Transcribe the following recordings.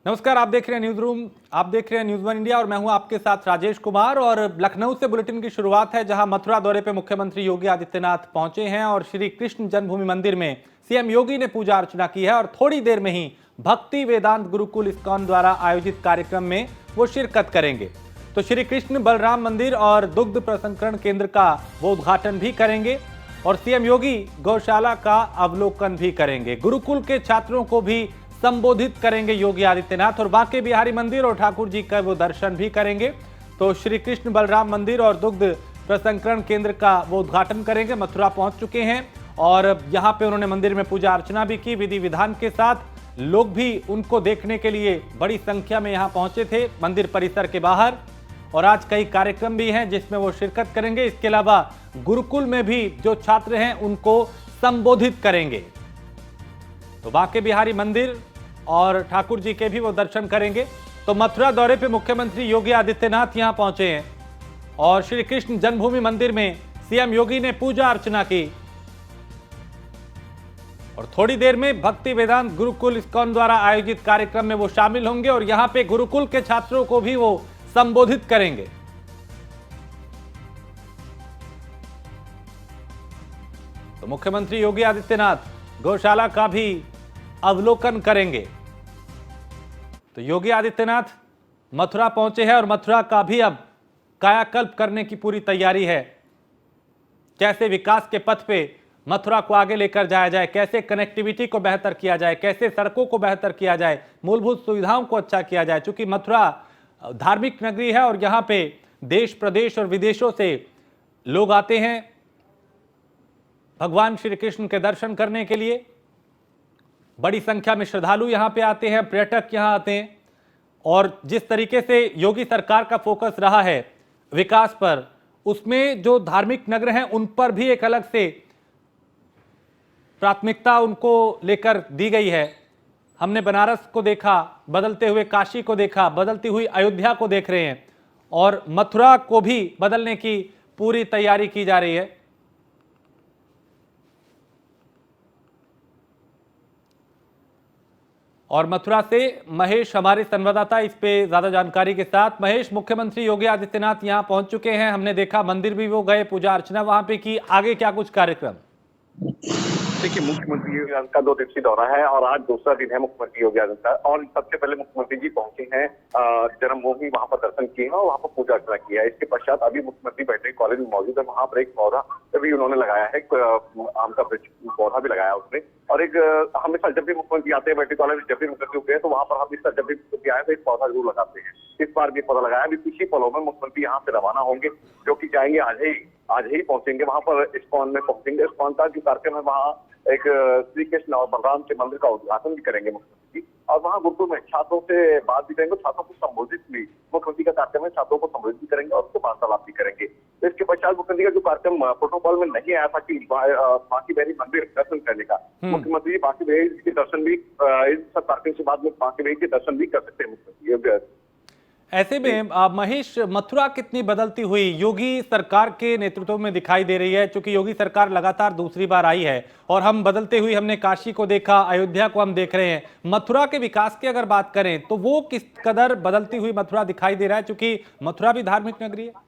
नमस्कार, आप देख रहे हैं न्यूज रूम। आप देख रहे हैं न्यूज वन इंडिया और मैं हूं आपके साथ राजेश कुमार। और लखनऊ से बुलेटिन की शुरुआत है, जहां मथुरा दौरे पे मुख्यमंत्री योगी आदित्यनाथ पहुंचे हैं और श्री कृष्ण जन्मभूमि मंदिर में सीएम योगी ने पूजा अर्चना की है। और थोड़ी देर में ही भक्ति वेदांत गुरुकुल इस्कॉन द्वारा आयोजित कार्यक्रम में वो शिरकत करेंगे। तो श्री कृष्ण बलराम मंदिर और दुग्ध प्रसंस्करण केंद्र का वो उद्घाटन भी करेंगे और सीएम योगी गौशाला का अवलोकन भी करेंगे। गुरुकुल के छात्रों को भी संबोधित करेंगे योगी आदित्यनाथ और बांके बिहारी मंदिर और ठाकुर जी का वो दर्शन भी करेंगे। तो श्री कृष्ण बलराम मंदिर और दुग्ध प्रसंस्करण केंद्र का वो उद्घाटन करेंगे। मथुरा पहुंच चुके हैं और यहां पे उन्होंने मंदिर में पूजा अर्चना भी की विधि विधान के साथ। लोग भी उनको देखने के लिए बड़ी संख्या में यहां पहुंचे थे मंदिर परिसर के बाहर। और आज कई कार्यक्रम भी हैं जिसमें वो शिरकत करेंगे। इसके अलावा गुरुकुल में भी जो छात्र हैं उनको संबोधित करेंगे। तो बांके बिहारी मंदिर और ठाकुर जी के भी वो दर्शन करेंगे। तो मथुरा दौरे पे मुख्यमंत्री योगी आदित्यनाथ यहां पहुंचे हैं और श्री कृष्ण जन्मभूमि मंदिर में सीएम योगी ने पूजा अर्चना की और थोड़ी देर में भक्ति वेदांत गुरुकुल इस्कॉन द्वारा आयोजित कार्यक्रम में वो शामिल होंगे और यहां पे गुरुकुल के छात्रों को भी वो संबोधित करेंगे। तो मुख्यमंत्री योगी आदित्यनाथ गौशाला का भी अवलोकन करेंगे। तो योगी आदित्यनाथ मथुरा पहुंचे हैं और मथुरा का भी अब कायाकल्प करने की पूरी तैयारी है। कैसे विकास के पथ पे मथुरा को आगे लेकर जाया जाए, कैसे कनेक्टिविटी को बेहतर किया जाए, कैसे सड़कों को बेहतर किया जाए, मूलभूत सुविधाओं को अच्छा किया जाए। चूंकि मथुरा धार्मिक नगरी है और यहां पे देश प्रदेश और विदेशों से लोग आते हैं भगवान श्री कृष्ण के दर्शन करने के लिए। बड़ी संख्या में श्रद्धालु यहां पे आते हैं, पर्यटक यहां आते हैं। और जिस तरीके से योगी सरकार का फोकस रहा है विकास पर, उसमें जो धार्मिक नगर हैं उन पर भी एक अलग से प्राथमिकता उनको लेकर दी गई है। हमने बनारस को देखा, बदलते हुए काशी को देखा, बदलती हुई अयोध्या को देख रहे हैं और मथुरा को भी बदलने की पूरी तैयारी की जा रही है। और मथुरा से महेश हमारे संवाददाता इस पे ज्यादा जानकारी के साथ। महेश, मुख्यमंत्री योगी आदित्यनाथ यहां पहुंच चुके हैं, हमने देखा मंदिर भी वो गए, पूजा अर्चना वहां पे की, आगे क्या कुछ कार्यक्रम? देखिए, मुख्यमंत्री योगी आदित्यनाथ का 2 दिवसीय दौरा है और आज दूसरा दिन है मुख्यमंत्री योगी आदित्यनाथ। और सबसे पहले मुख्यमंत्री जी पहुंचे हैं जन्मभूमि, वहां पर दर्शन किए हैं और वहां पर पूजा अर्चना की है। इसके पश्चात अभी मुख्यमंत्री बैठे कॉलेज में मौजूद है, वहां पर एक पौधा भी उन्होंने लगाया है, आम का पौधा भी लगाया उसने। और एक हमेशा जब भी मुख्यमंत्री आते हैं बैठे कॉलेज में, जब भी मुख्यमंत्री गए तो वहां पर हमेशा जब भी मुख्यमंत्री आए तो एक पौधा जरूर लगाते हैं। इस बार भी पौधा लगाया। अभी कुछ ही पलों में मुख्यमंत्री यहाँ से रवाना होंगे, जो कि जाएंगे आज ही पहुंचेंगे वहां पर इस्कॉन में पहुंचेंगे। इस्कॉन का जो कार्यक्रम है वहाँ एक श्री कृष्ण और बलराम के मंदिर का उद्घाटन भी करेंगे मुख्यमंत्री और वहाँ गुरुकुल में छात्रों से बात भी करेंगे, छात्रों को संबोधित भी मुख्यमंत्री का कार्यक्रम है, छात्रों को संबोधित भी करेंगे और उसको वार्तालाप भी करेंगे। इसके पश्चात मुख्यमंत्री का जो कार्यक्रम प्रोटोकॉल में नहीं आया था कि बांके बिहारी मंदिर दर्शन करने का, मुख्यमंत्री जी बांके बिहारी के दर्शन भी इस सब कार्यक्रम के बाद में बांके बिहारी के दर्शन भी कर सकते हैं मुख्यमंत्री। ऐसे में महेश, मथुरा कितनी बदलती हुई योगी सरकार के नेतृत्व में दिखाई दे रही है? क्योंकि योगी सरकार लगातार दूसरी बार आई है और हम बदलते हुए हमने काशी को देखा, अयोध्या को हम देख रहे हैं। मथुरा के विकास की अगर बात करें तो वो किस कदर बदलती हुई मथुरा दिखाई दे रहा है, क्योंकि मथुरा भी धार्मिक नगरी है?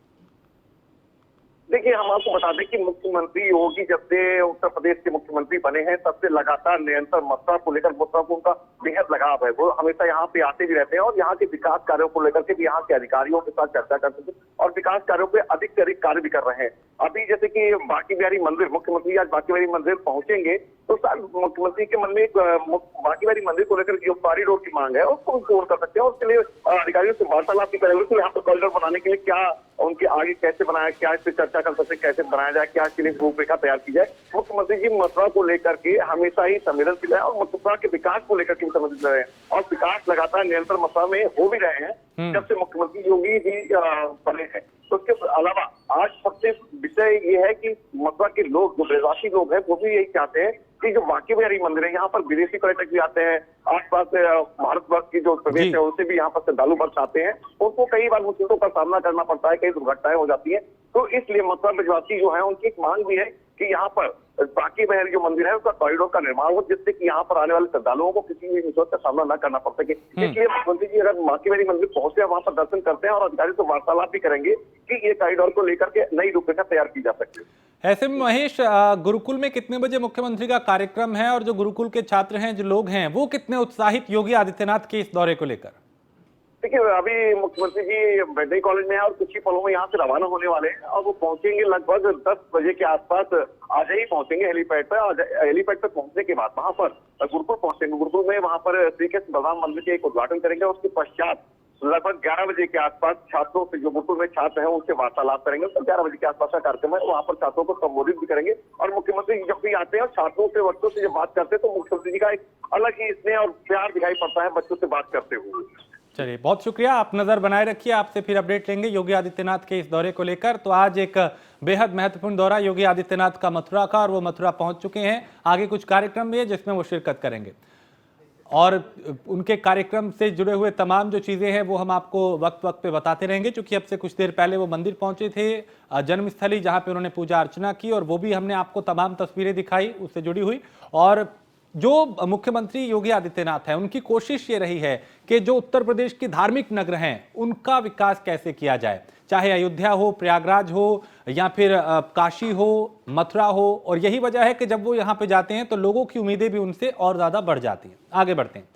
देखिए, हम आपको बता दें कि मुख्यमंत्री योगी जब से उत्तर प्रदेश के मुख्यमंत्री बने हैं तब से लगातार निरंतर मथुरा को लेकर, मथुरा को उनका बेहद लगाव है। वो हमेशा यहाँ पे आते भी रहते हैं और यहाँ के विकास कार्यों को लेकर के भी यहाँ के अधिकारियों के साथ चर्चा करते हैं और विकास कार्यों पे अधिक से अधिक कार्य भी कर रहे हैं। अभी जैसे कि बांके बिहारी मंदिर, मुख्यमंत्री आज बांके बिहारी मंदिर पहुंचेंगे तो मुख्यमंत्री के मन में बांके बिहारी मंदिर को लेकर जो कॉरिडोर की मांग है उसको पूर्ण कर सकते हैं। उसके लिए अधिकारियों से वार्तालाप भी करेंगे कि यहाँ पर कॉरिडोर बनाने के लिए क्या उनके आगे कैसे बनाया, क्या इस पर चर्चा कर सकते, कैसे बनाया जाए, क्या इसके लिए रूपरेखा तैयार की जाए। मुख्यमंत्री जी मथुरा को लेकर के हमेशा ही संवेदनशील है और मथुरा के विकास को लेकर के संवेदनशील रहे हैं और विकास लगातार निरंतर मथुरा में हो भी रहे हैं जब से मुख्यमंत्री योगी जी बने हैं। तो उसके अलावा आज सबसे विषय ये है कि मथुरा के लोग, जो ब्रजवासी लोग हैं, वो भी यही चाहते हैं कि जो बांके बिहारी मंदिर है, यहाँ पर विदेशी पर्यटक भी आते हैं, आसपास भारतवर्ष की जो प्रदेश है उनसे भी यहाँ पर श्रद्धालु वर्ष आते हैं, उनको कई बार मुसीबतों का सामना करना पड़ता है, कई दुर्घटनाएं हो जाती है। तो इसलिए मथुरा ब्रजवासी जो है उनकी एक मांग भी है कि यहाँ पर बाकी महल जो मंदिर है उसका कॉरिडोर का निर्माण हो, जिससे कि यहाँ पर आने वाले श्रद्धालुओं को किसी भी मुसीबत का सामना न करना पड़ सके। इसलिए मुख्यमंत्री जी अगर बाकी महल मंदिर पहुंचते हैं, वहां पर दर्शन करते हैं और अधिकारी से वार्तालाप भी करेंगे कि ये कॉरिडोर को लेकर के नई रूपरेखा तैयार की जा सकती है। ऐसे में महेश, गुरुकुल में कितने बजे मुख्यमंत्री का कार्यक्रम है और जो गुरुकुल के छात्र हैं, जो लोग हैं, वो कितने उत्साहित योगी आदित्यनाथ के इस दौरे को लेकर? देखिए, अभी मुख्यमंत्री जी वेटनरी कॉलेज में है और कुछ ही पलों में यहाँ से रवाना होने वाले हैं और वो पहुंचेंगे लगभग 10 बजे के आसपास। आज ही पहुंचेंगे हेलीपैड पर। हेलीपैड पर पहुंचने के बाद वहां पर गुरुकुल पहुंचेंगे। गुरुकुल में वहां पर श्री कृष्ण बलराम मंदिर के एक उद्घाटन करेंगे और उसके पश्चात लगभग 11 बजे के आसपास छात्रों से, जो गुरुकुल में छात्र हैं, उनसे वार्तालाप करेंगे। तो 11 बजे के आसपास का कार्यक्रम है, वहां पर छात्रों को संबोधित भी करेंगे। और मुख्यमंत्री जब भी आते हैं और छात्रों से, बच्चों से जब बात करते हैं, तो मुख्यमंत्री जी का एक अलग ही स्नेह और प्यार दिखाई पड़ता है बच्चों से बात करते हुए। चलिए, बहुत शुक्रिया। आप नजर बनाए रखिए, आपसे फिर अपडेट लेंगे योगी आदित्यनाथ के इस दौरे को लेकर। तो आज एक बेहद महत्वपूर्ण दौरा योगी आदित्यनाथ का मथुरा का, और वो मथुरा पहुंच चुके हैं। आगे कुछ कार्यक्रम भी है जिसमें वो शिरकत करेंगे और उनके कार्यक्रम से जुड़े हुए तमाम जो चीजें हैं वो हम आपको वक्त वक्त पे बताते रहेंगे। क्योंकि अब से कुछ देर पहले वो मंदिर पहुंचे थे, जन्मस्थली, जहां पे उन्होंने पूजा अर्चना की, और वो भी हमने आपको तमाम तस्वीरें दिखाई उससे जुड़ी हुई। और जो मुख्यमंत्री योगी आदित्यनाथ हैं, उनकी कोशिश ये रही है कि जो उत्तर प्रदेश के धार्मिक नगर हैं उनका विकास कैसे किया जाए, चाहे अयोध्या हो, प्रयागराज हो, या फिर काशी हो, मथुरा हो। और यही वजह है कि जब वो यहाँ पे जाते हैं तो लोगों की उम्मीदें भी उनसे और ज्यादा बढ़ जाती हैं। आगे बढ़ते हैं,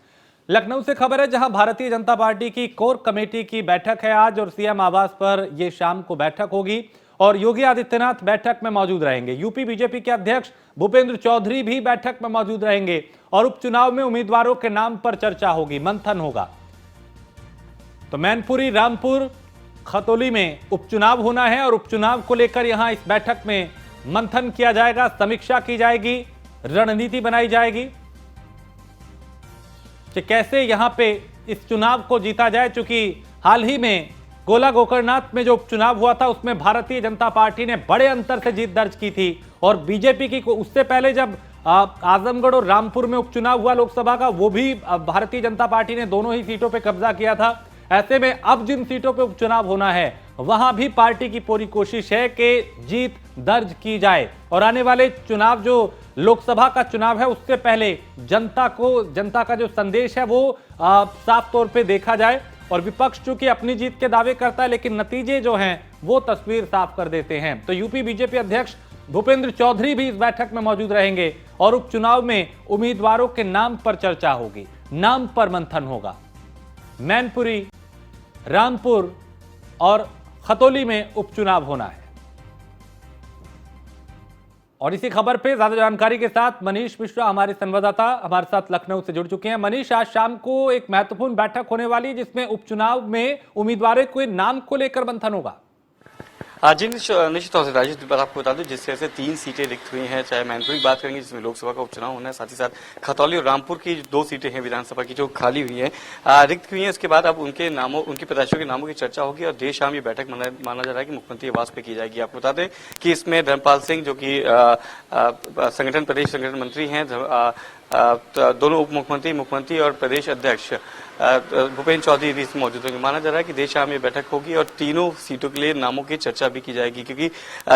लखनऊ से खबर है, जहां भारतीय जनता पार्टी की कोर कमेटी की बैठक है आज, और सीएम आवास पर यह शाम को बैठक होगी और योगी आदित्यनाथ बैठक में मौजूद रहेंगे। यूपी बीजेपी के अध्यक्ष भूपेंद्र चौधरी भी बैठक में मौजूद रहेंगे और उपचुनाव में उम्मीदवारों के नाम पर चर्चा होगी, मंथन होगा। तो मैनपुरी, रामपुर, खतौली में उपचुनाव होना है और उपचुनाव को लेकर यहां इस बैठक में मंथन किया जाएगा, समीक्षा की जाएगी, रणनीति बनाई जाएगी कि कैसे यहां पे इस चुनाव को जीता जाए। चूंकि हाल ही में गोला गोकर्णनाथ में जो उपचुनाव हुआ था उसमें भारतीय जनता पार्टी ने बड़े अंतर से जीत दर्ज की थी, और बीजेपी की उससे पहले जब आजमगढ़ और रामपुर में उपचुनाव हुआ लोकसभा का, वो भी भारतीय जनता पार्टी ने दोनों ही सीटों पे कब्जा किया था। ऐसे में अब जिन सीटों पे उपचुनाव होना है वहां भी पार्टी की पूरी कोशिश है कि जीत दर्ज की जाए, और आने वाले चुनाव, जो लोकसभा का चुनाव है, उससे पहले जनता का जो संदेश है वो साफ तौर पे देखा जाए। और विपक्ष चूंकि अपनी जीत के दावे करता है, लेकिन नतीजे जो हैं वो तस्वीर साफ कर देते हैं। तो यूपी बीजेपी अध्यक्ष भूपेंद्र चौधरी भी इस बैठक में मौजूद रहेंगे और उपचुनाव में उम्मीदवारों के नाम पर चर्चा होगी, नाम पर मंथन होगा। मैनपुरी, रामपुर और खतौली में उपचुनाव होना है। और इसी खबर पे ज्यादा जानकारी के साथ मनीष मिश्रा, हमारे संवाददाता, हमारे साथ लखनऊ से जुड़ चुके हैं। मनीष, आज शाम को एक महत्वपूर्ण बैठक होने वाली है जिसमें उपचुनाव में उम्मीदवारों के नाम को लेकर मंथन होगा। जी निश्चित तौर से राजेश, आपको बता दूं, जिस तरह से 3 सीटें रिक्त हुई हैं, चाहे मैनपुरी की बात करेंगे जिसमें लोकसभा का उपचुनाव होना है, साथ ही साथ खतौली और रामपुर की 2 सीटें हैं विधानसभा की जो खाली हुई हैं, रिक्त हुई हैं। उसके बाद अब उनके प्रत्याशियों के नामों की चर्चा होगी और देर शाम ये बैठक माना जा रहा है कि मुख्यमंत्री आवास पे की जाएगी। आपको बता दें कि इसमें धर्मपाल सिंह, जो कि प्रदेश संगठन मंत्री हैं, दोनों उप मुख्यमंत्री और प्रदेश अध्यक्ष भूपेंद्र चौधरी भी इसमें मौजूद होंगे। माना जा रहा है कि देर शाम ये बैठक होगी और तीनों सीटों के लिए नामों की चर्चा भी की जाएगी, क्योंकि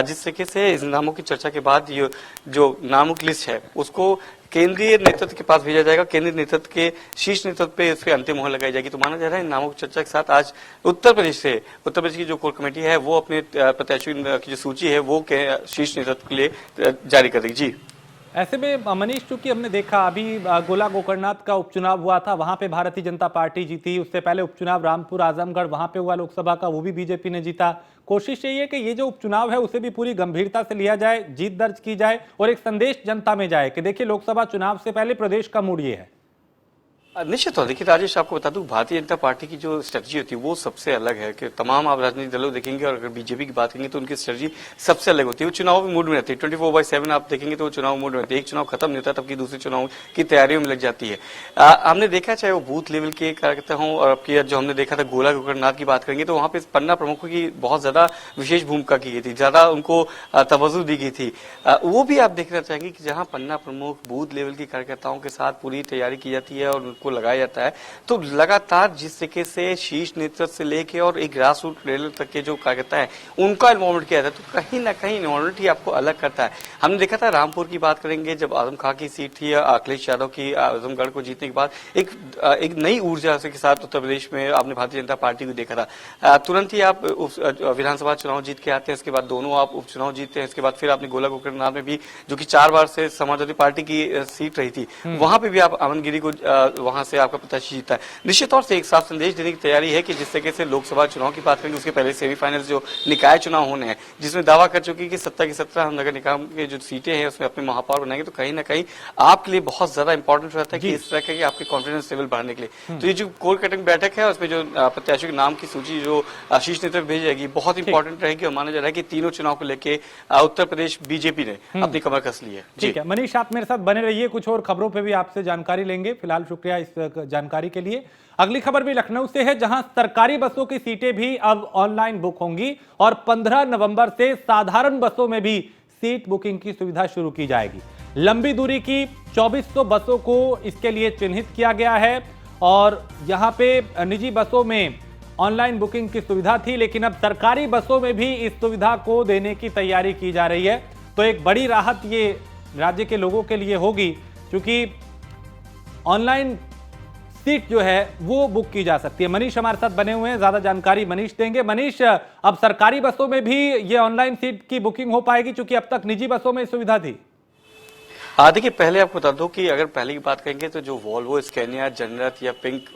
जिस तरीके से इस नामों की चर्चा के बाद ये जो नामों की लिस्ट है उसको केंद्रीय नेतृत्व के पास भेजा जाएगा, केंद्रीय नेतृत्व के शीर्ष नेतृत्व पे इस पे अंतिम मोहर लगाई जाएगी। तो माना जा रहा है इन नामों की चर्चा के साथ आज उत्तर प्रदेश की जो कोर कमेटी है वो अपने प्रत्याशियों की जो सूची है वो शीर्ष नेतृत्व के लिए जारी करेगी। जी, ऐसे में मनीष, चूंकि हमने देखा अभी गोला गोकर्णनाथ का उपचुनाव हुआ था, वहां पे भारतीय जनता पार्टी जीती। उससे पहले उपचुनाव रामपुर, आजमगढ़, वहां पे हुआ लोकसभा का, वो भी बीजेपी ने जीता। कोशिश यही है कि ये जो उपचुनाव है उसे भी पूरी गंभीरता से लिया जाए, जीत दर्ज की जाए और एक संदेश जनता में जाए कि देखिए लोकसभा चुनाव से पहले प्रदेश का मूड ये है। निश्चित तौर, देखिए राजेश, आपको बता दूं, भारतीय जनता पार्टी की जो स्ट्रेटजी होती है वो सबसे अलग है कि तमाम आप राजनीतिक दलों देखेंगे, और अगर बीजेपी की बात करेंगे तो उनकी स्ट्रेटजी सबसे अलग होती है। वो चुनाव मूड में रहती है, 24/7 आप देखेंगे तो वो चुनाव मूड में रहती है। एक चुनाव खत्म नहीं होता तब की दूसरे चुनाव की तैयारियों में लग जाती है। हमने देखा चाहे वो बूथ लेवल के कार्यकर्ता हों, और आपकी जो हमने देखा था गोला गोकर्णनाथ की बात करेंगे तो वहां पे पन्ना प्रमुखों की बहुत ज्यादा विशेष भूमिका की गई थी, ज्यादा उनको तवज्जो दी गई थी। वो भी आप देखना चाहेंगे कि जहां पन्ना प्रमुख बूथ लेवल के कार्यकर्ताओं के साथ पूरी तैयारी की जाती है और उनको को लगाया जाता है, तो लगातार जिस तरीके से शीर्ष नेतृत्व से लेके और एक ग्रास रूट लेवल तक के जो कार्यकर्ता है उनका इन्वॉल्वमेंट किया जाता है, तो कहीं ना कहीं इन्वॉल्वमेंट ही आपको अलग करता है। हमने देखा था रामपुर की बात करेंगे, जब आजम खां की सीट थी, अखिलेश यादव की आजमगढ़ को जीतने के बाद एक नई ऊर्जा के साथ उत्तर प्रदेश में आपने भारतीय जनता पार्टी को देखा था। तुरंत ही आप विधानसभा चुनाव जीत के आते हैं, इसके बाद दोनों आप उपचुनाव जीतते हैं, इसके बाद फिर आपने गोला गोकर्णनाथ में भी, जो कि 4 बार से समाजवादी पार्टी की सीट रही थी, वहां पे भी आप अमन गिरी को वहां से आपका प्रत्याशी जीता है। निश्चित तौर से एक साफ संदेश देने की तैयारी है कि जिस तरीके से लोकसभा चुनाव की बात करेंगे, उसके पहले सेमीफाइनल जो निकाय चुनाव होने हैं, जिसमें दावा कर चुकी कि 17 की 17 हम नगर निगम के जो सीटें हैं उसमें अपने महापौर बनाएंगे, तो कहीं ना कहीं आपके लिए बहुत ज्यादा इंपॉर्टेंट रहता है कि इस तरह के आपके कॉन्फिडेंस लेवल बढ़ाने के लिए। तो ये जो कोर कटिंग बैठक है उसमें जो प्रत्याशियों के नाम की सूची जो शीर्ष नेतृत्व भेजी जाएगी बहुत इंपॉर्टेंट रहेगी, और माना जा रहा है कि तीनों चुनाव को लेकर उत्तर प्रदेश बीजेपी ने अपनी कमर कस ली है। ठीक है मनीष, आप मेरे साथ बने रहिए, कुछ और खबरों पे भी आपसे जानकारी लेंगे। फिलहाल शुक्रिया इस जानकारी के लिए। अगली खबर भी लखनऊ से है, जहां सरकारी बसों की सीटें भी अब ऑनलाइन बुक होंगी और 15 नवंबर से साधारण बसों में भी सीट बुकिंग की सुविधा शुरू की जाएगी। लंबी दूरी की 2400 बसों को इसके लिए चिन्हित किया गया है और यहां पे निजी बसों में ऑनलाइन बुकिंग की सुविधा थी, लेकिन अब सरकारी बसों में भी इस सुविधा को देने की तैयारी की जा रही है। तो एक बड़ी राहत ये राज्य के लोगों के लिए होगी, क्योंकि ऑनलाइन सीट जो है वो बुक की जा सकती है। मनीष हमारे साथ बने हुए हैं, ज्यादा जानकारी मनीष देंगे। मनीष, अब सरकारी बसों में भी ये ऑनलाइन सीट की बुकिंग हो पाएगी, क्योंकि अब तक निजी बसों में सुविधा थी? देखिए, पहले आपको बता दूं कि अगर पहले की बात करेंगे तो जो वॉल्वो, स्कैनिया, जनरत या पिंक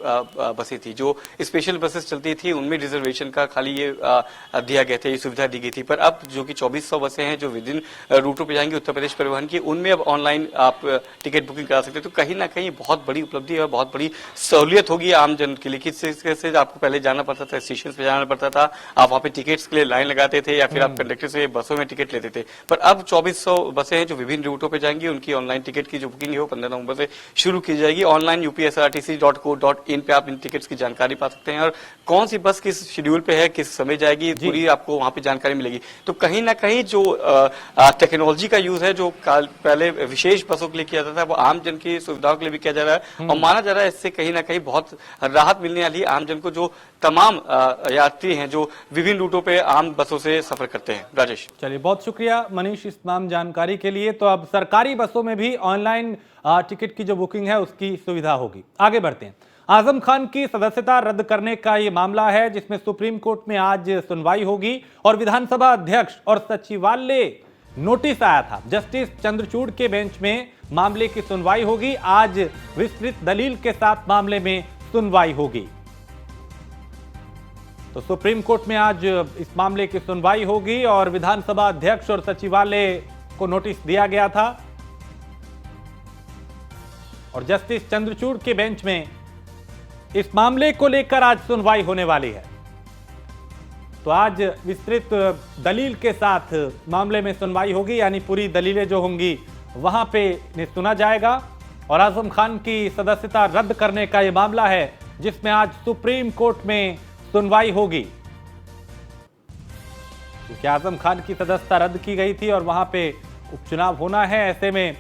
बसें थी, जो स्पेशल बसेस चलती थी, उनमें रिजर्वेशन का खाली ये दिया गया था, ये सुविधा दी गई थी। पर अब जो कि 2400 बसें हैं जो विदिन रूटों पे जाएंगी उत्तर प्रदेश परिवहन की, उनमें अब ऑनलाइन आप टिकट बुकिंग करा सकते हैं। तो कहीं ना कहीं बहुत बड़ी उपलब्धि है, बहुत बड़ी सहूलियत होगी आम जन के लिए। किस तरीके से आपको पहले जाना पड़ता था, स्टेशन पे जाना पड़ता था, आप वहां पे टिकट्स के लिए लाइन लगाते थे या फिर आप कंडक्टर से बसों में टिकट लेते थे। पर अब 2400 बसें हैं जो विभिन्न रूटों पे जाएंगी, उनकी ऑनलाइन टिकट की जो बुकिंग है वो 15 नवंबर से शुरू की जाएगी। ऑनलाइन upsrtc.co.in पे आप इन टिकट्स की जानकारी पा सकते हैं और कौन सी बस किस शेड्यूल पे है, किस समय जाएगी, पूरी आपको वहां पे जानकारी मिलेगी। तो कहीं ना कहीं जो टेक्नोलॉजी का यूज है, जो पहले विशेष बसों के लिए किया जाता था, वो आम जन की सुविधाओं के लिए भी किया जा रहा है और माना जा रहा है इससे कहीं ना कहीं बहुत राहत मिलने वाली है आम जन को, जो तमाम यात्री हैं जो विभिन्न रूटों पे आम बसों से सफर करते हैं। राजेश, चलिए बहुत शुक्रिया मनीष इस तमाम जानकारी के लिए। तो अब सरकारी बसों में भी ऑनलाइन टिकट की जो बुकिंग है उसकी सुविधा होगी। आगे बढ़ते हैं। आजम खान की सदस्यता रद्द करने का ये मामला है, जिसमें सुप्रीम कोर्ट में आज सुनवाई होगी और विधानसभा अध्यक्ष और सचिवालय नोटिस आया था। जस्टिस चंद्रचूड़ के बेंच में मामले की सुनवाई होगी। आज विस्तृत दलील के साथ मामले में सुनवाई होगी। तो सुप्रीम कोर्ट में आज इस मामले की सुनवाई होगी और विधानसभा अध्यक्ष और सचिवालय को नोटिस दिया गया था और जस्टिस चंद्रचूड़ के बेंच में इस मामले को लेकर आज सुनवाई होने वाली है। तो आज विस्तृत दलील के साथ मामले में सुनवाई होगी, यानी पूरी दलीलें जो होंगी वहां पे सुना जाएगा। और आजम खान की सदस्यता रद्द करने का यह मामला है, जिसमें आज सुप्रीम कोर्ट में सुनवाई होगी, क्योंकि आजम खान की सदस्यता रद्द की गई थी और वहां पे उपचुनाव होना है। ऐसे में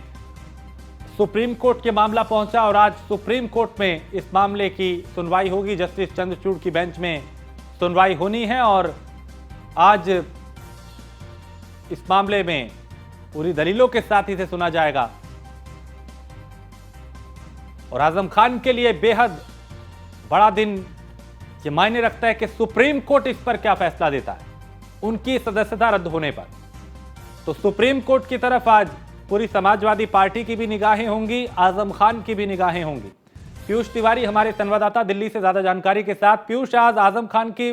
सुप्रीम कोर्ट के मामला पहुंचा और आज सुप्रीम कोर्ट में इस मामले की सुनवाई होगी। जस्टिस चंद्रचूड़ की बेंच में सुनवाई होनी है और आज इस मामले में पूरी दलीलों के साथ इसे सुना जाएगा। और आजम खान के लिए बेहद बड़ा दिन ये मायने रखता है कि सुप्रीम कोर्ट इस पर क्या फैसला देता है, उनकी सदस्यता रद्द होने पर। तो सुप्रीम कोर्ट की तरफ आज पूरी समाजवादी पार्टी की भी निगाहें होंगी, आजम खान की भी निगाहें होंगी। पीयूष तिवारी हमारे संवाददाता दिल्ली से ज्यादा जानकारी के साथ। पीयूष, आज आजम खान की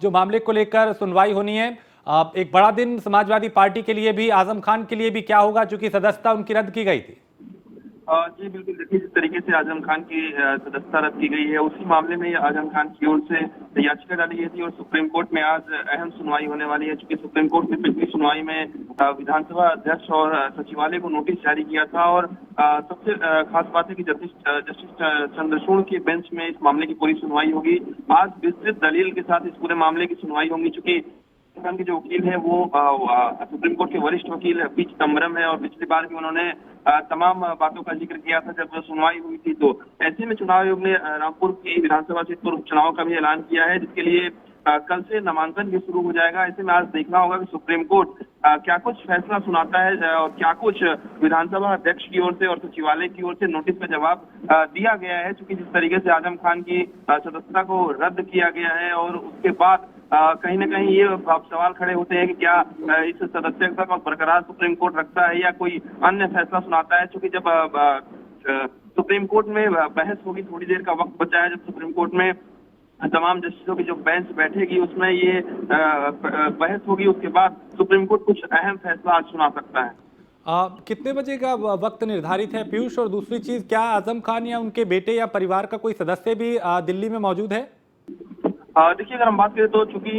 जो मामले को लेकर सुनवाई होनी है, एक बड़ा दिन समाजवादी पार्टी के लिए भी, आजम खान के लिए भी क्या होगा, चूंकि सदस्यता उनकी रद्द की गई थी? जी बिल्कुल, देखिए जिस तरीके से आजम खान की सदस्यता रद्द की गई है, उसी मामले में आजम खान की ओर से याचिका डाली गई थी और सुप्रीम कोर्ट में आज अहम सुनवाई होने वाली है। चूंकि सुप्रीम कोर्ट ने पिछली सुनवाई में विधानसभा अध्यक्ष और सचिवालय को नोटिस जारी किया था और सबसे खास बात है कि जस्टिस चंद्रचूड़ के बेंच में इस मामले की पूरी सुनवाई होगी। आज विस्तृत दलील के साथ इस पूरे मामले की सुनवाई होगी। चूंकि खान के जो वकील है वो सुप्रीम कोर्ट के वरिष्ठ वकील पी चिदम्बरम है और पिछली बार भी उन्होंने तमाम बातों का जिक्र किया था जब सुनवाई हुई थी। तो ऐसे में चुनाव आयोग ने रामपुर की विधानसभा सीट पर उपचुनाव का भी ऐलान किया है, जिसके लिए कल से नामांकन भी शुरू हो जाएगा। ऐसे में आज देखना होगा कि सुप्रीम कोर्ट क्या कुछ फैसला सुनाता है और क्या कुछ विधानसभा अध्यक्ष की ओर से और सचिवालय की ओर से नोटिस का जवाब दिया गया है। क्योंकि जिस तरीके से आजम खान की सदस्यता को रद्द किया गया है और उसके बाद कहीं ना कहीं ये सवाल खड़े होते हैं कि क्या इस सदस्यता को बरकरार सुप्रीम कोर्ट रखता है या कोई अन्य फैसला सुनाता है। क्योंकि जब सुप्रीम कोर्ट में बहस होगी, थोड़ी देर का वक्त बचा है, जब सुप्रीम कोर्ट में तमाम जस्टिसों की जो बेंच बैठेगी उसमें ये बहस होगी, उसके बाद सुप्रीम कोर्ट कुछ अहम फैसला आज सुना सकता है। कितने बजे का वक्त निर्धारित है पीयूष? और दूसरी चीज, क्या आजम खान या उनके बेटे या परिवार का कोई सदस्य भी दिल्ली में मौजूद है? देखिए, अगर हम बात करें तो चूंकि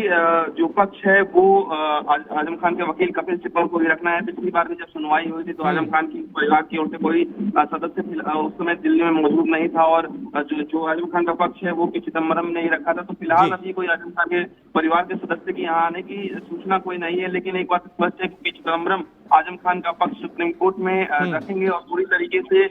जो पक्ष है वो आजम खान के वकील कपिल सिब्बल को ही रखना है। पिछली बार भी जब सुनवाई हुई थी तो आजम खान की परिवार की ओर से कोई सदस्य उस समय दिल्ली में मौजूद नहीं था और जो आजम खान का पक्ष है वो पी चिदम्बरम ने ही रखा था। तो फिलहाल अभी कोई आजम खान के परिवार के सदस्य की यहाँ आने की सूचना कोई नहीं है। लेकिन एक बात स्पष्ट है कि पी चिदम्बरम आजम खान का पक्ष सुप्रीम कोर्ट में रखेंगे और पूरी तरीके से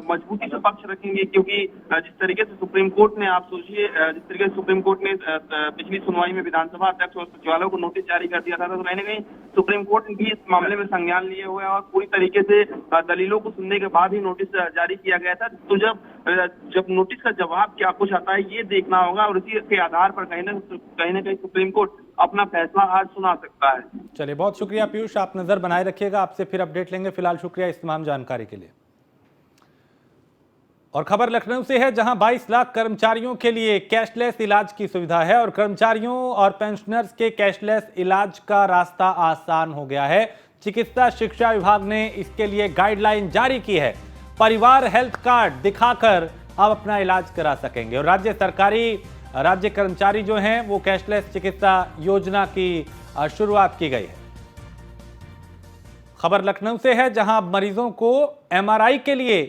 मजबूती से पक्ष रखेंगे। क्योंकि जिस तरीके से सुप्रीम कोर्ट ने, आप सोचिए, जिस तरीके से सुप्रीम कोर्ट ने पिछली सुनवाई में विधानसभा अध्यक्ष और सचिवालय को नोटिस जारी कर दिया था, तो कहीं ना कहीं सुप्रीम कोर्ट ने भी इस मामले में संज्ञान लिए हुए और पूरी तरीके से दलीलों को सुनने के बाद ही नोटिस जारी किया गया था। तो जब नोटिस का जवाब क्या कुछ आता है ये देखना होगा और इसी के आधार पर कहीं ना कहीं सुप्रीम कोर्ट अपना फैसला आज सुना सकता है। चलिए, बहुत शुक्रिया पीयूष, आप नजर बनाए रखिएगा, आपसे फिर अपडेट लेंगे। फिलहाल शुक्रिया इस तमाम जानकारी के लिए। और खबर लखनऊ से है, जहां 22 लाख कर्मचारियों के लिए कैशलेस इलाज की सुविधा है और कर्मचारियों और पेंशनर्स के कैशलेस इलाज का रास्ता आसान हो गया है। चिकित्सा शिक्षा विभाग ने इसके लिए गाइडलाइन जारी की है। परिवार हेल्थ कार्ड दिखाकर आप अपना इलाज करा सकेंगे और राज्य कर्मचारी जो हैं वो कैशलेस चिकित्सा योजना की शुरुआत की गई है। खबर लखनऊ से है, जहां मरीजों को एमआरआई के लिए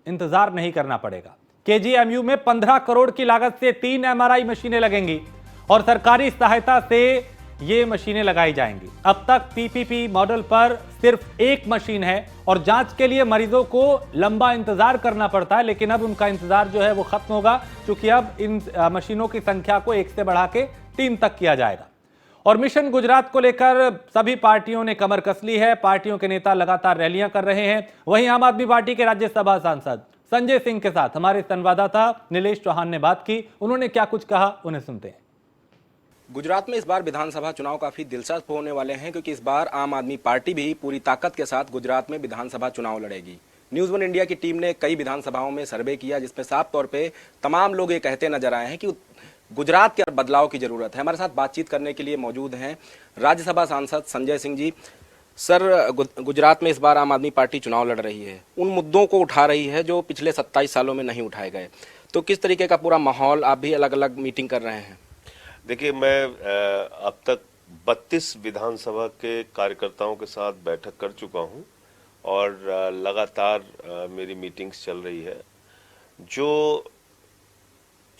इंतजार नहीं करना पड़ेगा। केजीएमयू में 15 करोड़ की लागत से 3 एमआरआई मशीनें लगेंगी और सरकारी सहायता से ये मशीनें लगाई जाएंगी। अब तक पीपीपी मॉडल पर सिर्फ एक मशीन है और जांच के लिए मरीजों को लंबा इंतजार करना पड़ता है, लेकिन अब उनका इंतजार जो है वो खत्म होगा, क्योंकि अब इन मशीनों की संख्या को 1 से बढ़ा के 3 तक किया जाएगा। और मिशन गुजरात को लेकर सभी पार्टियों ने कमर कस ली है। पार्टियों के नेता लगातार रैलियां कर रहे हैं। वहीं आम आदमी पार्टी के राज्यसभा सांसद संजय सिंह के साथ हमारे संवाददाता नीलेश चौहान ने बात की। उन्होंने क्या कुछ कहा, उन्हें सुनते हैं। गुजरात में इस बार विधानसभा चुनाव काफी दिलचस्प होने वाले हैं, क्योंकि इस बार आम आदमी पार्टी भी पूरी ताकत के साथ गुजरात में विधानसभा चुनाव लड़ेगी। न्यूज़ 1 इंडिया की टीम ने कई विधानसभाओं में सर्वे किया, जिसमें साफ तौर पे तमाम लोग ये कहते नजर आए हैं कि गुजरात के बदलाव की जरूरत है। हमारे साथ बातचीत करने के लिए मौजूद हैं राज्यसभा सांसद संजय सिंह जी। सर, गुजरात में इस बार आम आदमी पार्टी चुनाव लड़ रही है, उन मुद्दों को उठा रही है जो पिछले 27 सालों में नहीं उठाए गए, तो किस तरीके का पूरा माहौल, आप भी अलग अलग मीटिंग कर रहे हैं? देखिए, मैं अब तक 32 विधानसभा के कार्यकर्ताओं के साथ बैठक कर चुका हूं और लगातार मेरी मीटिंग्स चल रही है। जो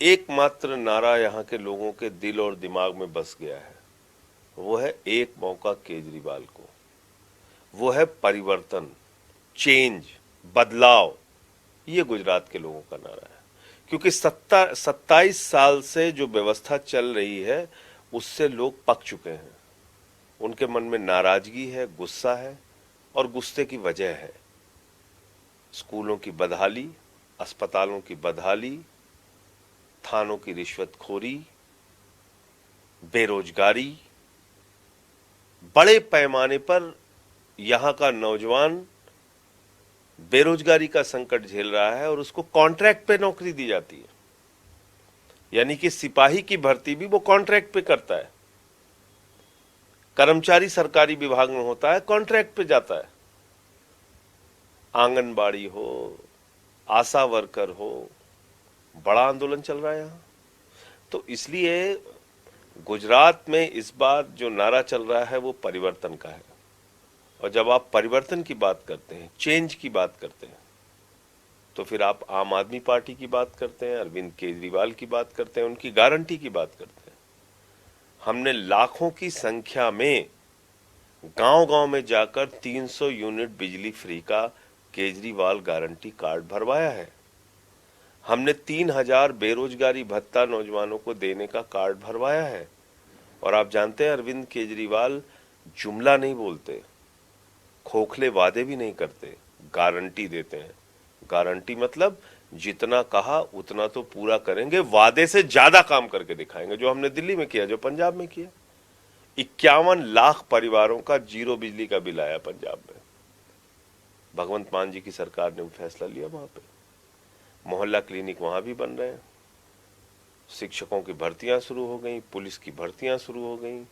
एकमात्र नारा यहाँ के लोगों के दिल और दिमाग में बस गया है वो है एक मौका केजरीवाल को, वो है परिवर्तन, चेंज, बदलाव। ये गुजरात के लोगों का नारा है, क्योंकि 27 साल से जो व्यवस्था चल रही है उससे लोग पक चुके हैं। उनके मन में नाराजगी है, गुस्सा है और गुस्से की वजह है स्कूलों की बदहाली, अस्पतालों की बदहाली, थानों की रिश्वतखोरी, बेरोजगारी। बड़े पैमाने पर यहां का नौजवान बेरोजगारी का संकट झेल रहा है और उसको कॉन्ट्रैक्ट पे नौकरी दी जाती है, यानी कि सिपाही की भर्ती भी वो कॉन्ट्रैक्ट पे करता है। कर्मचारी सरकारी विभाग में होता है, कॉन्ट्रैक्ट पे जाता है। आंगनबाड़ी हो, आशा वर्कर हो, बड़ा आंदोलन चल रहा है यहां। तो इसलिए गुजरात में इस बार जो नारा चल रहा है वो परिवर्तन का है। और जब आप परिवर्तन की बात करते हैं, चेंज की बात करते हैं, तो फिर आप आम आदमी पार्टी की बात करते हैं, अरविंद केजरीवाल की बात करते हैं, उनकी गारंटी की बात करते हैं। हमने लाखों की संख्या में गांव-गांव में जाकर 300 यूनिट बिजली फ्री का केजरीवाल गारंटी कार्ड भरवाया है। हमने 3000 बेरोजगारी भत्ता नौजवानों को देने का कार्ड भरवाया है। और आप जानते हैं अरविंद केजरीवाल जुमला नहीं बोलते, खोखले वादे भी नहीं करते, गारंटी देते हैं। गारंटी मतलब जितना कहा उतना तो पूरा करेंगे, वादे से ज्यादा काम करके दिखाएंगे, जो हमने दिल्ली में किया, जो पंजाब में किया। 51 लाख परिवारों का जीरो बिजली का बिल आया पंजाब में। भगवंत मान जी की सरकार ने फैसला लिया, वहां पे मोहल्ला क्लिनिक वहां भी बन रहे हैं, शिक्षकों की भर्तियां शुरू हो गई, पुलिस की भर्तियां शुरू हो गई,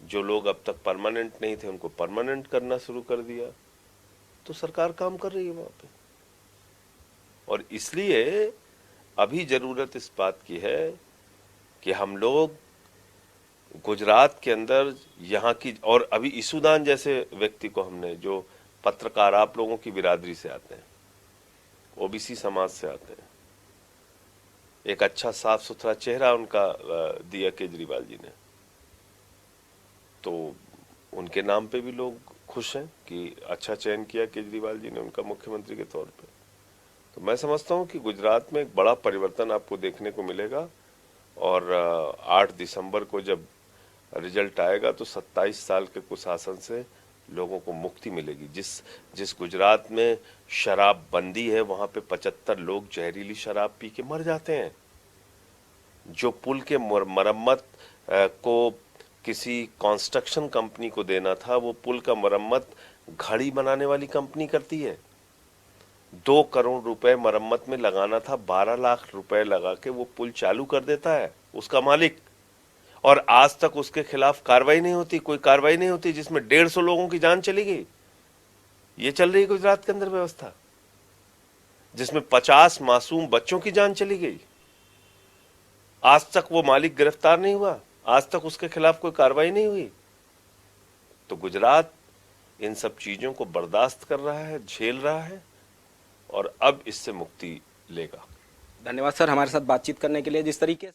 जो लोग अब तक परमानेंट नहीं थे उनको परमानेंट करना शुरू कर दिया। तो सरकार काम कर रही है वहां पे। और इसलिए अभी जरूरत इस बात की है कि हम लोग गुजरात के अंदर यहाँ की, और अभी ईसुदान जैसे व्यक्ति को हमने, जो पत्रकार आप लोगों की बिरादरी से आते हैं, ओबीसी समाज से आते हैं, एक अच्छा साफ सुथरा चेहरा उनका दिया केजरीवाल जी ने, तो उनके नाम पे भी लोग खुश हैं कि अच्छा चयन किया केजरीवाल जी ने उनका मुख्यमंत्री के तौर पे। तो मैं समझता हूं कि गुजरात में एक बड़ा परिवर्तन आपको देखने को मिलेगा। और 8 दिसंबर को जब रिजल्ट आएगा तो 27 साल के कुशासन से लोगों को मुक्ति मिलेगी। जिस गुजरात में शराब बंदी है वहां पे 75 लोग जहरीली शराब पी के मर जाते हैं। जो पुल के मरम्मत को किसी कंस्ट्रक्शन कंपनी को देना था, वो पुल का मरम्मत घड़ी बनाने वाली कंपनी करती है। 2 करोड़ रुपए मरम्मत में लगाना था, 12 लाख रुपए लगा के वो पुल चालू कर देता है उसका मालिक, और आज तक उसके खिलाफ कार्रवाई नहीं होती, कोई कार्रवाई नहीं होती, जिसमें 150 लोगों की जान चली गई। ये चल रही है गुजरात के अंदर व्यवस्था, जिसमें 50 मासूम बच्चों की जान चली गई। आज तक वो मालिक गिरफ्तार नहीं हुआ, आज तक उसके खिलाफ कोई कार्रवाई नहीं हुई। तो गुजरात इन सब चीजों को बर्दाश्त कर रहा है, झेल रहा है, और अब इससे मुक्ति लेगा। धन्यवाद सर हमारे साथ बातचीत करने के लिए। जिस तरीके से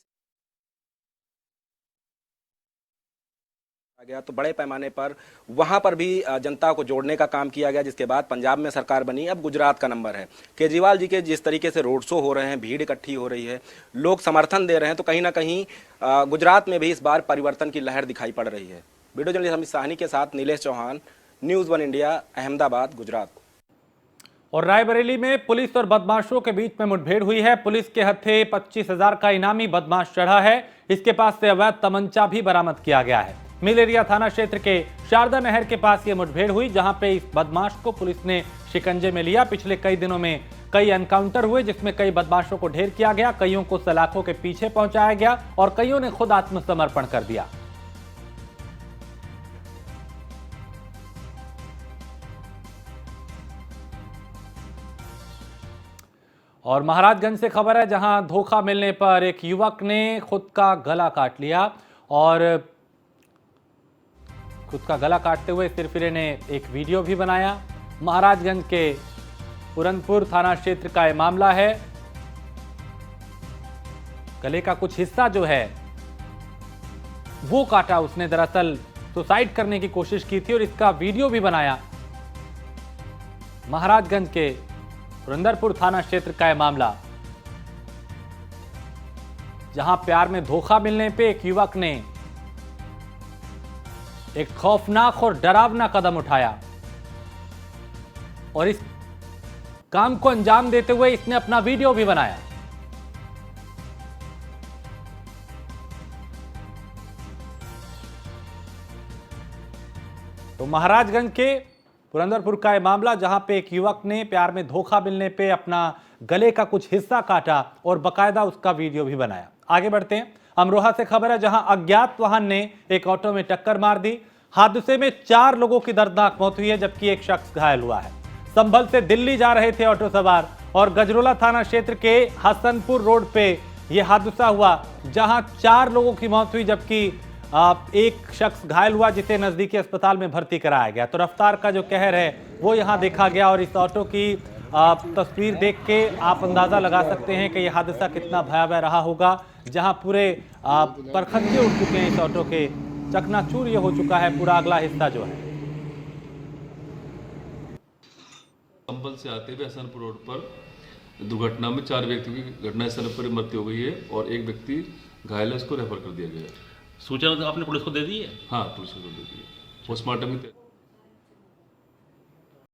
आ गया तो बड़े पैमाने पर वहां पर भी जनता को जोड़ने का काम किया गया, जिसके बाद पंजाब में सरकार बनी। अब गुजरात का नंबर है। केजरीवाल जी के जिस तरीके से रोड शो हो रहे हैं, भीड़ इकट्ठी हो रही है, लोग समर्थन दे रहे हैं, तो कहीं ना कहीं गुजरात में भी इस बार परिवर्तन की लहर दिखाई पड़ रही है। वीडियो जर्नलिस्ट अमित साहनी के साथ नीलेश चौहान, न्यूज़ 1 इंडिया, अहमदाबाद, गुजरात। और रायबरेली में पुलिस और बदमाशों के बीच में मुठभेड़ हुई है। पुलिस के हत्थे 25,000 का इनामी बदमाश चढ़ा है। इसके पास से अवैध तमंचा भी बरामद किया गया है। मिल एरिया थाना क्षेत्र के शारदा नहर के पास यह मुठभेड़ हुई, जहां पे इस बदमाश को पुलिस ने शिकंजे में लिया। पिछले कई दिनों में कई एनकाउंटर हुए, जिसमें कई बदमाशों को ढेर किया गया, कईयों को सलाखों के पीछे पहुंचाया गया और कईयों ने खुद आत्मसमर्पण कर दिया। और महाराजगंज से खबर है, जहां धोखा मिलने पर एक युवक ने खुद का गला काट लिया और खुद का गला काटते हुए सिरफिरे ने एक वीडियो भी बनाया। महाराजगंज के पुरनपुर थाना क्षेत्र का यह मामला है। गले का कुछ हिस्सा जो है वो काटा उसने, दरअसल सुसाइड करने की कोशिश की थी और इसका वीडियो भी बनाया। महाराजगंज के पुरंदरपुर थाना क्षेत्र का यह मामला, जहां प्यार में धोखा मिलने पे एक युवक ने एक खौफनाक और डरावना कदम उठाया और इस काम को अंजाम देते हुए इसने अपना वीडियो भी बनाया। तो महाराजगंज के पुरंदरपुर का यह मामला, जहां पे एक युवक ने प्यार में धोखा मिलने पे अपना गले का कुछ हिस्सा काटा और बकायदा उसका वीडियो भी बनाया। आगे बढ़ते हैं। अमरोहा से खबर है, जहां अज्ञात वाहन ने एक ऑटो में टक्कर मार दी। हादसे में 4 लोगों की दर्दनाक मौत हुई है, जबकि एक शख्स घायल हुआ है। संभल से दिल्ली जा रहे थे ऑटो सवार और गजरोला थाना क्षेत्र के हसनपुर रोड पे यह हादसा हुआ, जहां 4 लोगों की मौत हुई, जबकि एक शख्स घायल हुआ, जिसे नजदीकी अस्पताल में भर्ती कराया गया। तो रफ्तार का जो कहर है वो यहां देखा गया और इस ऑटो की तस्वीर देख के आप अंदाजा लगा सकते हैं कि यह हादसा कितना भयावह रहा होगा। जहां पूरे परखच्चे उठ चुके हैं इस ऑटो के, चकनाचूर ये हो चुका है पूरा अगला हिस्सा जो है। संभल से आते हुए हसनपुर रोड पर दुर्घटना में 4 व्यक्तियों की घटनास्थल पर मृत्यु हो गई है और एक व्यक्ति घायल है, उसको रेफर कर दिया गया है। सूचना आपने पुलिस को दे दी है? हाँ, पुलिस को दे दी है। पोस्टमार्टम में